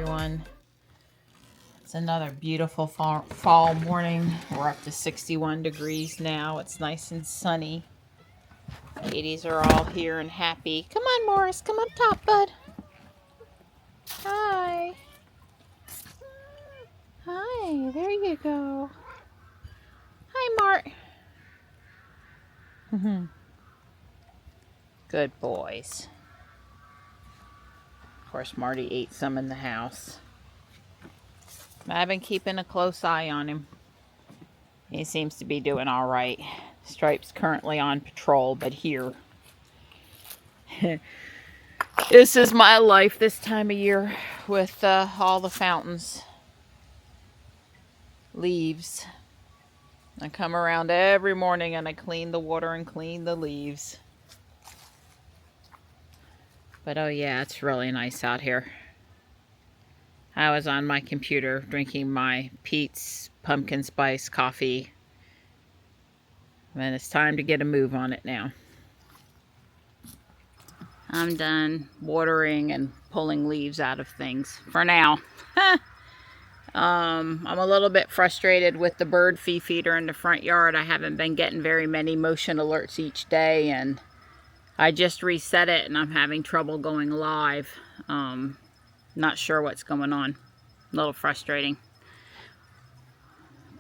everyone. It's another beautiful fall morning. We're up to 61 degrees now. It's nice and sunny. Ladies are all here and happy. Come on, Morris. Come up top, bud. Hi. Hi. There you go. Hi, Mart. Good boys. Of course, Marty ate some in the house. I've been keeping a close eye on him. He seems to be doing all right. Stripe's currently on patrol, but here. This is my life this time of year with all the fountains. Leaves. I come around every morning and I clean the water and clean the leaves. But oh yeah, it's really nice out here. I was on my computer drinking my Pete's pumpkin spice coffee. And it's time to get a move on it now. I'm done watering and pulling leaves out of things for now. I'm a little bit frustrated with the bird feeder in the front yard. I haven't been getting very many motion alerts each day, and I just reset it and I'm having trouble going live. Not sure what's going on. A little frustrating.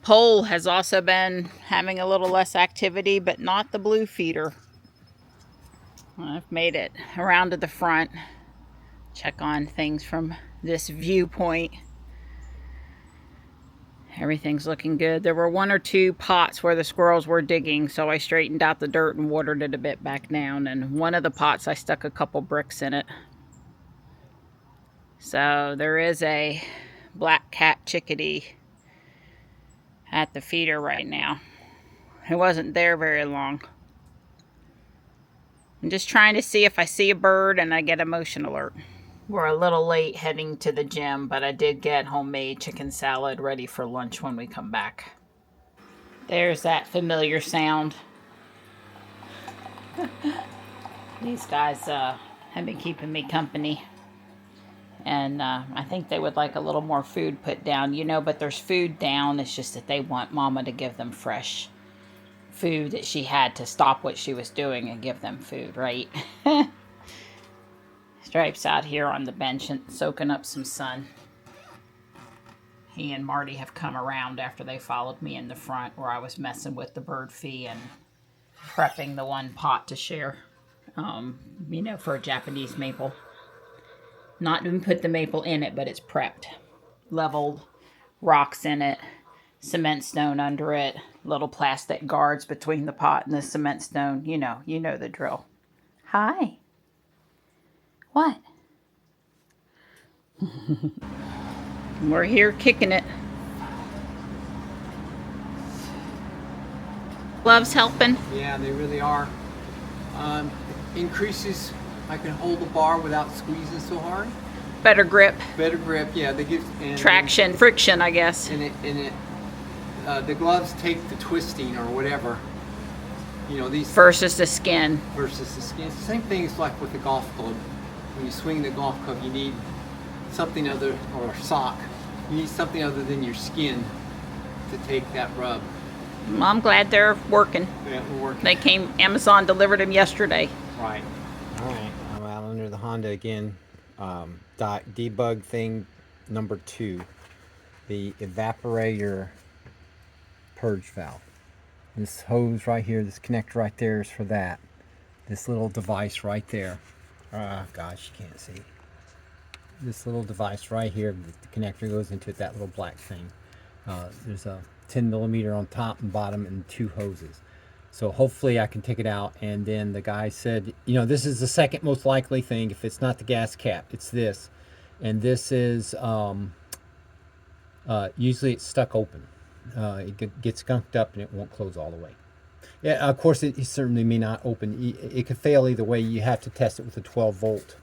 Pole has also been having a little less activity, but not the blue feeder. I've made it around to the front. Check on things from this viewpoint. Everything's looking good. There were 1 or 2 pots where the squirrels were digging, so I straightened out the dirt and watered it a bit back down. And one of the pots, I stuck a couple bricks in it. So there is a black cat chickadee at the feeder right now. It wasn't there very long. I'm just trying to see if I see a bird and I get a motion alert. We're a little late heading to the gym, but I did get homemade chicken salad ready for lunch when we come back. There's that familiar sound. These guys have been keeping me company. And I think they would like a little more food put down, you know, but there's food down. It's just that they want Mama to give them fresh food that she had to stop what she was doing and give them food, right? Stripe's out here on the bench and soaking up some sun. He and Marty have come around after they followed me in the front where I was messing with the bird feed and prepping the one pot to share, you know, for a Japanese maple. Not even put the maple in it, but it's prepped. Leveled, rocks in it, cement stone under it, little plastic guards between the pot and the cement stone. You know the drill. Hi. What? We're here kicking it. Gloves helping? Yeah, they really are. Increases, I can hold the bar without squeezing so hard. Better grip. Better grip, yeah. They give traction, friction, I guess. And the gloves take the twisting or whatever. You know, these versus the skin. Versus the skin. It's the same thing as like with the golf club. When you swing the golf club, you need something other, or a sock. You need something other than your skin to take that rub. Well, I'm glad they're working. Yeah, we're working. They came, Amazon delivered them yesterday. Right. All right. I'm out under the Honda again. Debug thing number 2. The evaporator purge valve. This hose right here, this connector right there is for that. This little device right there. Gosh, you can't see. This little device right here, the connector goes into it, that little black thing. There's a 10 millimeter on top and bottom and 2 hoses. So hopefully I can take it out. And then the guy said, you know, this is the second most likely thing. If it's not the gas cap, it's this. And this is, usually it's stuck open. It gets skunked up and it won't close all the way. Yeah, of course, it certainly may not open. It could fail either way. You have to test it with a 12 volt.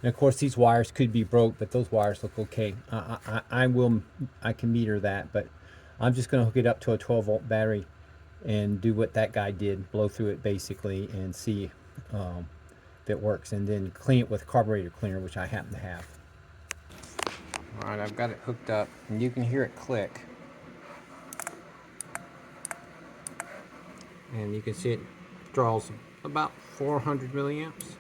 And of course, these wires could be broke, but those wires look okay. I can meter that, but I'm just going to hook it up to a 12 volt battery and do what that guy did, blow through it basically, and see if it works, and then clean it with carburetor cleaner, which I happen to have. All Alright, I've got it hooked up, and you can hear it click. And you can see it draws about 400 milliamps,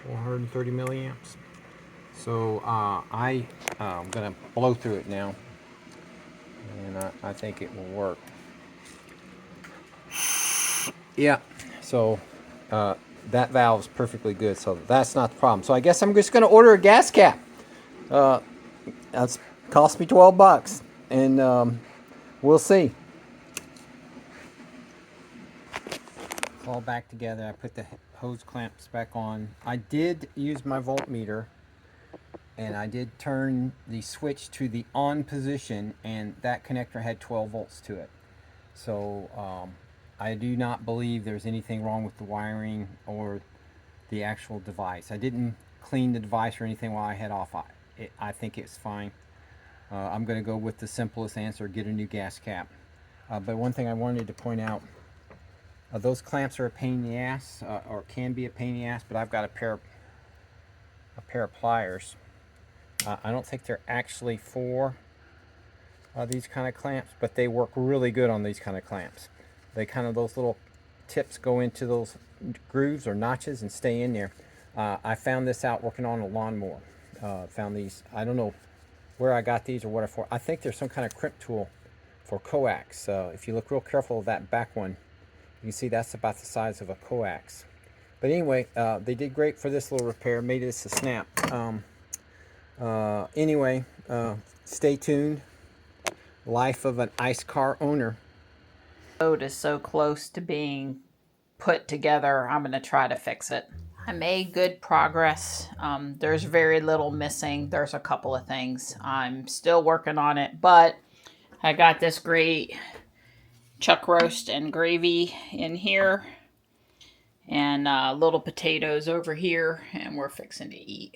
430 milliamps. So I'm going to blow through it now, and I think it will work. Yeah, so that valve is perfectly good, so that's not the problem. So I guess I'm just going to order a gas cap. That's cost me 12 bucks, and we'll see. It's all back together. I put the hose clamps back on. I did use my voltmeter, and I did turn the switch to the on position, and that connector had 12 volts to it. So I do not believe there's anything wrong with the wiring or the actual device. I didn't clean the device or anything while I had off. I think it's fine. I'm going to go with the simplest answer, get a new gas cap. But one thing I wanted to point out, those clamps are a pain in the ass, or can be a pain in the ass, but I've got a pair of pliers. I don't think they're actually for these kind of clamps, but they work really good on these kind of clamps. They those little tips go into those grooves or notches and stay in there. I found this out working on a lawnmower. Found these, I don't know where I got these or what for. I think there's some kind of crimp tool for coax. If you look real careful of that back one, you can see that's about the size of a coax. But anyway, they did great for this little repair, made this a snap. Anyway, stay tuned. Life of an ICE car owner. The boat is so close to being put together, I'm going to try to fix it. I made good progress. There's very little missing. There's a couple of things. I'm still working on it, but I got this great chuck roast and gravy in here, and little potatoes over here, and we're fixing to eat.